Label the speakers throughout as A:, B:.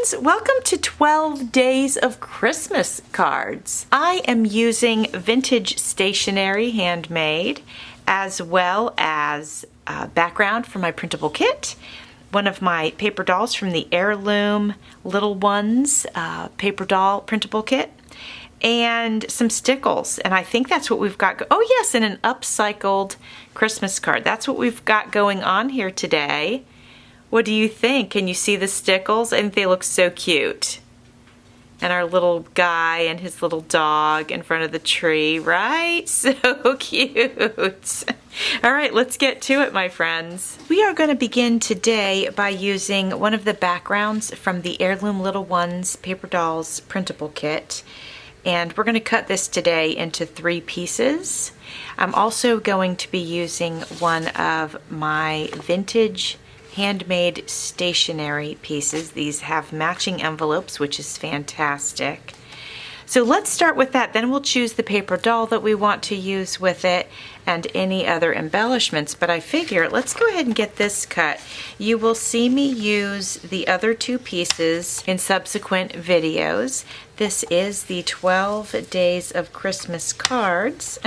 A: friends, welcome to 12 Days of Christmas Cards. I am using vintage stationery, handmade, as well as background for my printable kit, one of my paper dolls from the Heirloom Little Ones paper doll printable kit, and some stickles. And I think that's what we've got. Oh yes, and an upcycled Christmas card. That's what we've got going on here today. What do you think? Can you see the stickles? I think they look so cute. And our little guy and his little dog in front of the tree, right? So cute. All right, let's get to it, my friends. We are going to begin today by using one of the backgrounds from the Heirloom Little Ones Paper Dolls printable kit. And we're going to cut this today into 3 pieces. I'm also going to be using one of my vintage handmade stationery pieces. These have matching envelopes, which is fantastic. So let's start with that. Then we'll choose the paper doll that we want to use with it and any other embellishments. But I figure let's go ahead and get this cut. You will see me use the other 2 pieces in subsequent videos. This is the 12 Days of Christmas Cards.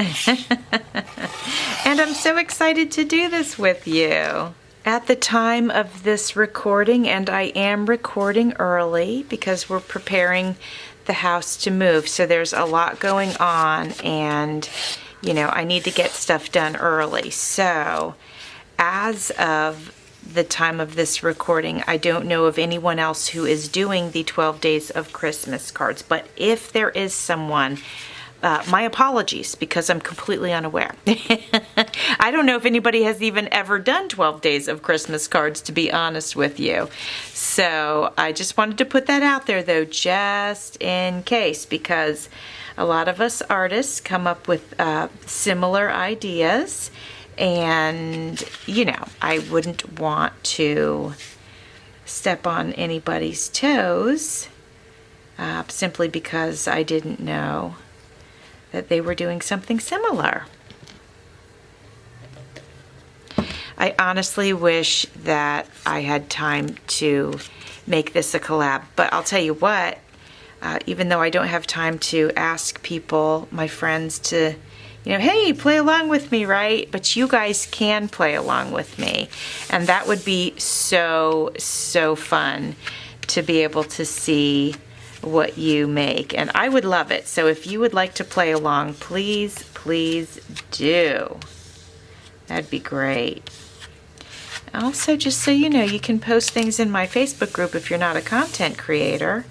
A: And I'm so excited to do this with you. At the time of this recording, and I am recording early because we're preparing the house to move, so there's a lot going on, and you know, I need to get stuff done early. So as of the time of this recording, I don't know of anyone else who is doing the 12 Days of Christmas Cards, but if there is someone, my apologies, because I'm completely unaware. I don't know if anybody has even ever done 12 Days of Christmas Cards, to be honest with you. So I just wanted to put that out there, though, just in case, because a lot of us artists come up with similar ideas, and, you know, I wouldn't want to step on anybody's toes simply because I didn't know that they were doing something similar. I honestly wish that I had time to make this a collab, but I'll tell you what, even though I don't have time to ask people, my friends, to, you know, hey, play along with me, right? But you guys can play along with me, and that would be so, so fun to be able to see what you make, and I would love it. So if you would like to play along, please, please do. That'd be great. Also, just so you know, you can post things in my Facebook group if you're not a content creator.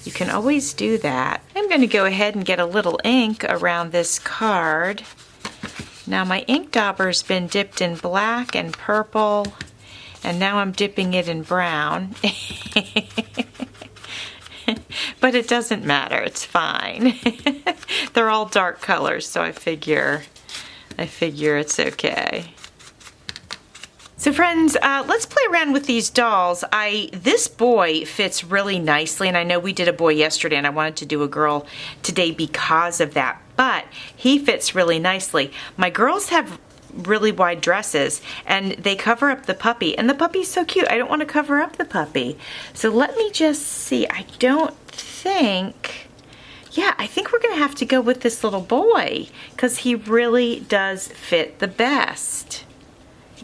A: You can always do that. I'm going to go ahead and get a little ink around this card. Now my ink dauber's been dipped in black and purple, and now I'm dipping it in brown. But it doesn't matter, it's fine. They're all dark colors, so I figure it's okay. So friends, let's play around with these dolls. This boy fits really nicely, and I know we did a boy yesterday, and I wanted to do a girl today because of that, but he fits really nicely. My girls have really wide dresses, and they cover up the puppy, and the puppy's so cute. I don't want to cover up the puppy. So let me just see. I think we're gonna have to go with this little boy because he really does fit the best.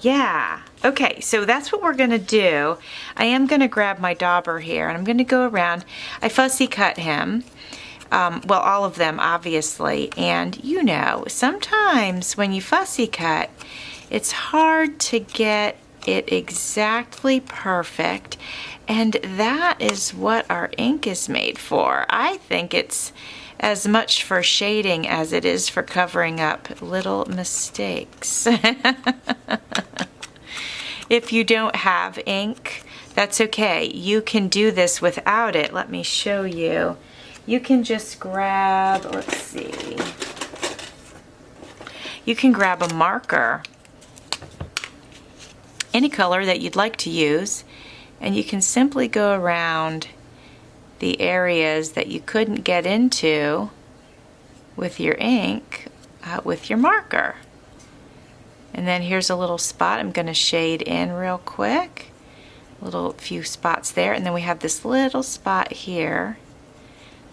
A: Yeah, okay, so that's what we're gonna do. I am gonna grab my dauber here, and I'm gonna go around. I fussy cut him. Well, all of them, obviously, and you know, sometimes when you fussy cut, it's hard to get it exactly perfect, and that is what our ink is made for. I think it's as much for shading as it is for covering up little mistakes. If you don't have ink, that's okay. You can do this without it. Let me show you. You can just grab, let's see, you can grab a marker, any color that you'd like to use, and you can simply go around the areas that you couldn't get into with your ink with your marker. And then here's a little spot I'm going to shade in real quick Little few spots there, and then we have this little spot here.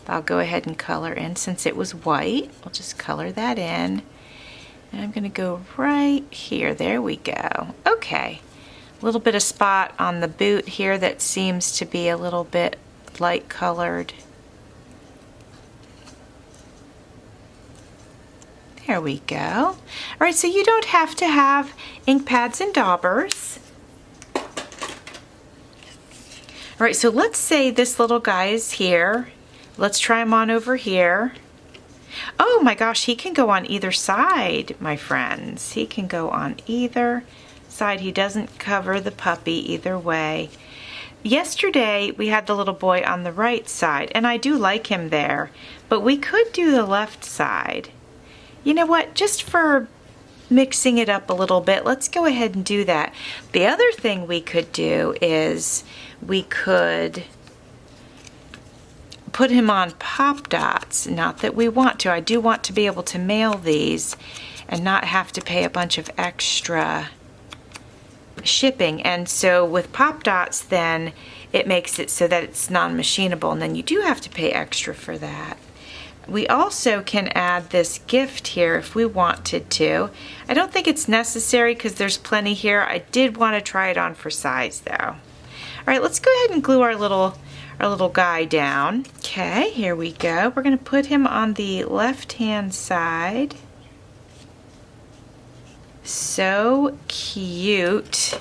A: I'll go ahead and color in since it was white. I'll just color that in. And I'm going to go right here. There we go. Okay. A little bit of spot on the boot here that seems to be a little bit light colored. There we go. All right, so you don't have to have ink pads and daubers. All right, so let's say this little guy is here. Let's try him on over here. Oh my gosh, he can go on either side, my friends. He can go on either side. He doesn't cover the puppy either way. Yesterday, we had the little boy on the right side, and I do like him there, but we could do the left side. You know what, just for mixing it up a little bit, let's go ahead and do that. The other thing we could do is we could put him on pop dots. Not that we want to. I do want to be able to mail these and not have to pay a bunch of extra shipping. And so with pop dots, then it makes it so that it's non-machinable, and then you do have to pay extra for that. We also can add this gift here if we wanted to. I don't think it's necessary because there's plenty here. I did want to try it on for size though. All right, let's go ahead and glue our little guy down. Okay, here we go. We're going to put him on the left-hand side. So cute.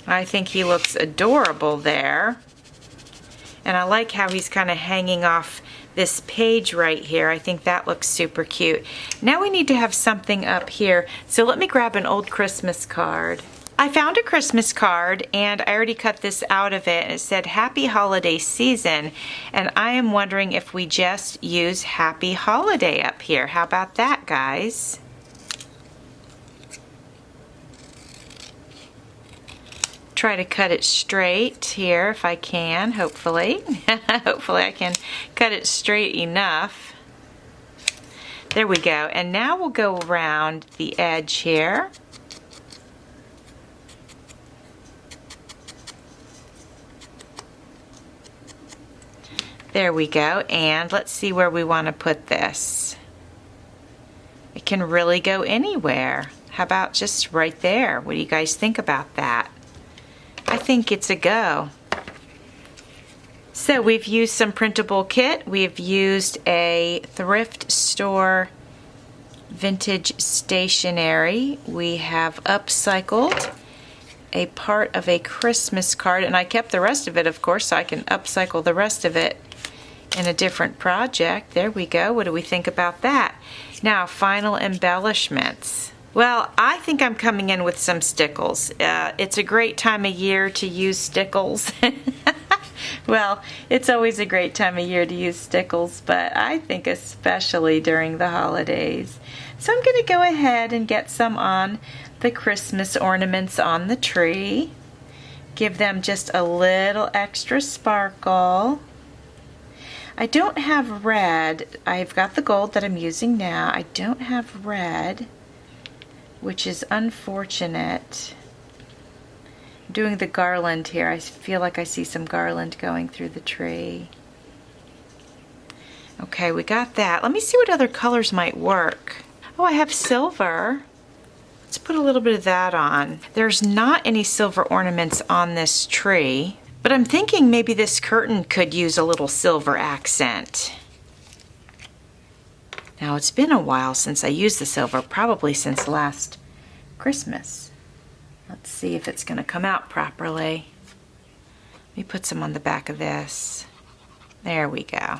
A: I think he looks adorable there. And I like how he's kind of hanging off this page right here. I think that looks super cute. Now we need to have something up here. So let me grab an old Christmas card. I found a Christmas card and I already cut this out of it, and it said Happy Holiday Season, and I am wondering if we just use Happy Holiday up here. How about that, guys? Try to cut it straight here if I can, hopefully. Hopefully I can cut it straight enough. There we go. And now we'll go around the edge here. There we go. And let's see where we want to put this. It can really go anywhere. How about just right there? What do you guys think about that? I think it's a go. So we've used some printable kit. We've used a thrift store vintage stationery. We have upcycled a part of a Christmas card, and I kept the rest of it, of course, so I can upcycle the rest of it in a different project. There we go. What do we think about that? Now, final embellishments. Well, I think I'm coming in with some stickles. It's a great time of year to use stickles. Well, it's always a great time of year to use stickles, but I think especially during the holidays. So I'm going to go ahead and get some on the Christmas ornaments on the tree. Give them just a little extra sparkle. I don't have red. I've got the gold that I'm using now. I don't have red, which is unfortunate. I'm doing the garland here. I feel like I see some garland going through the tree. Okay, we got that. Let me see what other colors might work. Oh, I have silver. Let's put a little bit of that on. There's not any silver ornaments on this tree, but I'm thinking maybe this curtain could use a little silver accent. Now, it's been a while since I used the silver, probably since last Christmas. Let's see if it's going to come out properly. Let me put some on the back of this. There we go.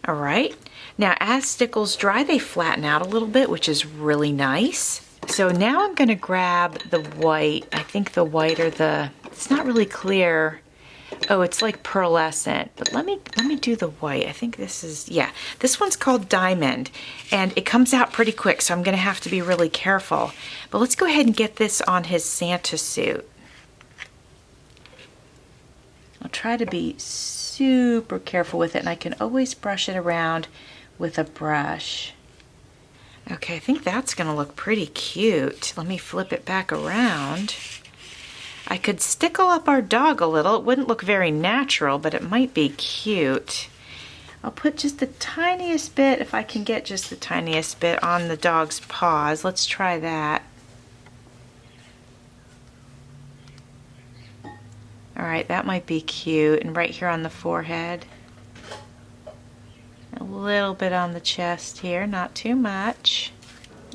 A: All right. Now, as stickles dry, they flatten out a little bit, which is really nice. So now I'm going to grab the white. I think the white or it's not really clear. Oh, it's like pearlescent, but let me do the white. I think this is, yeah, this one's called Diamond, and it comes out pretty quick, so I'm going to have to be really careful. But let's go ahead and get this on his Santa suit. I'll try to be super careful with it, and I can always brush it around with a brush. Okay, I think that's gonna look pretty cute. Let me flip it back around. I could stickle up our dog a little. It wouldn't look very natural, but it might be cute. I'll put just the tiniest bit, if I can get just the tiniest bit, on the dog's paws. Let's try that. All right, that might be cute. And right here on the forehead. A little bit on the chest here, not too much.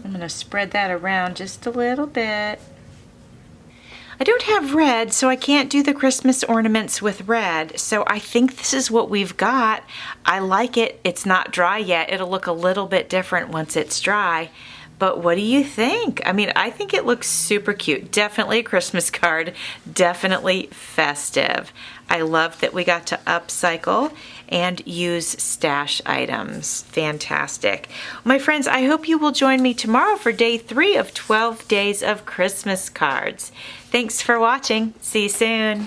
A: I'm going to spread that around just a little bit. I don't have red, so I can't do the Christmas ornaments with red, so I think this is what we've got. I like it. It's not dry yet. It'll look a little bit different once it's dry. But what do you think? I mean, I think it looks super cute. Definitely a Christmas card. Definitely festive. I love that we got to upcycle and use stash items. Fantastic. My friends, I hope you will join me tomorrow for day 3 of 12 days of Christmas cards. Thanks for watching. See you soon.